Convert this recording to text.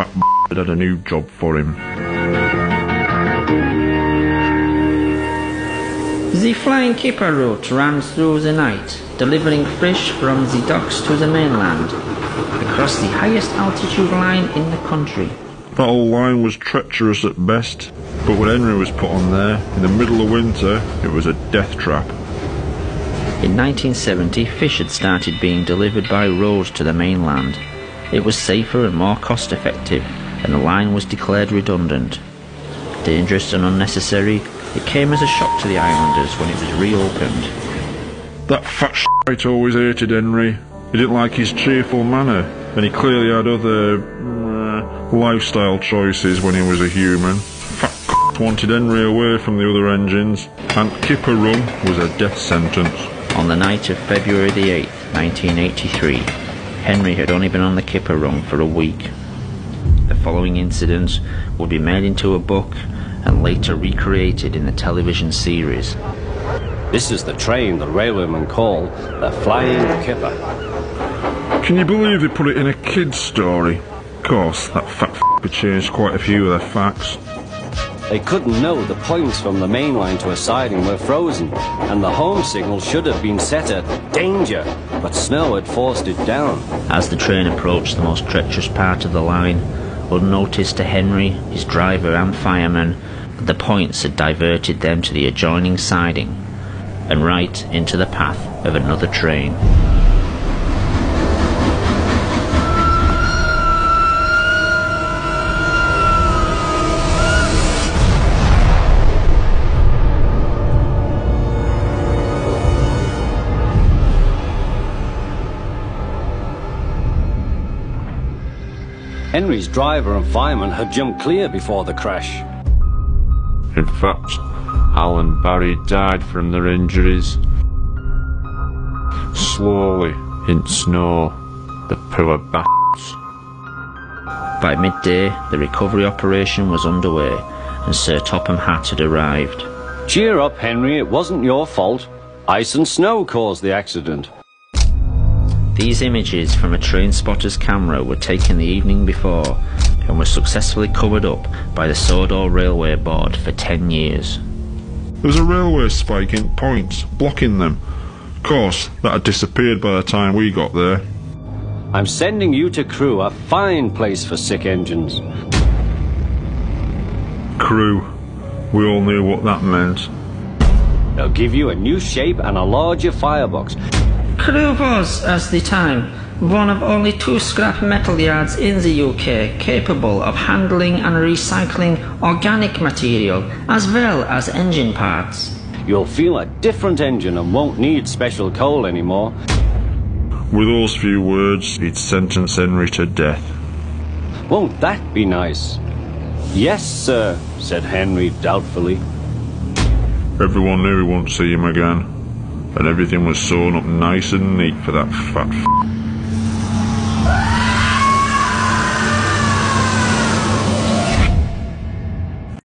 fat had a new job for him. The flying kipper route ran through the night, delivering fish from the docks to the mainland, across the highest altitude line in the country. That old line was treacherous at best, but when Henry was put on there, in the middle of winter, it was a death trap. In 1970, fish had started being delivered by road to the mainland. It was safer and more cost-effective, and the line was declared redundant. Dangerous and unnecessary, it came as a shock to the islanders when it was reopened. That fat shite always hated Henry. He didn't like his cheerful manner, and he clearly had other lifestyle choices when he was a human. Fat wanted Henry away from the other engines, and kipper run was a death sentence. On the night of February the 8th, 1983, Henry had only been on the kipper run for a week. The following incident would be made into a book and later recreated in the television series. This is the train the railwaymen call the Flying Kipper. Can you believe they put it in a kid's story? Of course, that fat had changed quite a few of their facts. They couldn't know the points from the main line to a siding were frozen, and the home signal should have been set at danger, but snow had forced it down. As the train approached the most treacherous part of the line, unnoticed to Henry, his driver and firemen, the points had diverted them to the adjoining siding and right into the path of another train. Henry's driver and fireman had jumped clear before the crash. In fact, Al and Barry died from their injuries. Slowly, in snow, the poor bastards. By midday, the recovery operation was underway, and Sir Topham Hatt had arrived. Cheer up, Henry, it wasn't your fault. Ice and snow caused the accident. These images from a train spotter's camera were taken the evening before and were successfully covered up by the Sodor Railway Board for 10 years. There was a railway spike in points, blocking them. Of course, that had disappeared by the time we got there. I'm sending you to Crewe, a fine place for sick engines. Crewe. We all knew what that meant. They'll give you a new shape and a larger firebox. Crewe was, at the time, one of only 2 scrap metal yards in the UK capable of handling and recycling organic material as well as engine parts. You'll feel a different engine and won't need special coal anymore. With those few words, he'd sentence Henry to death. Won't that be nice? Yes, sir, said Henry doubtfully. Everyone knew he wouldn't see him again, and everything was sewn up nice and neat for that fat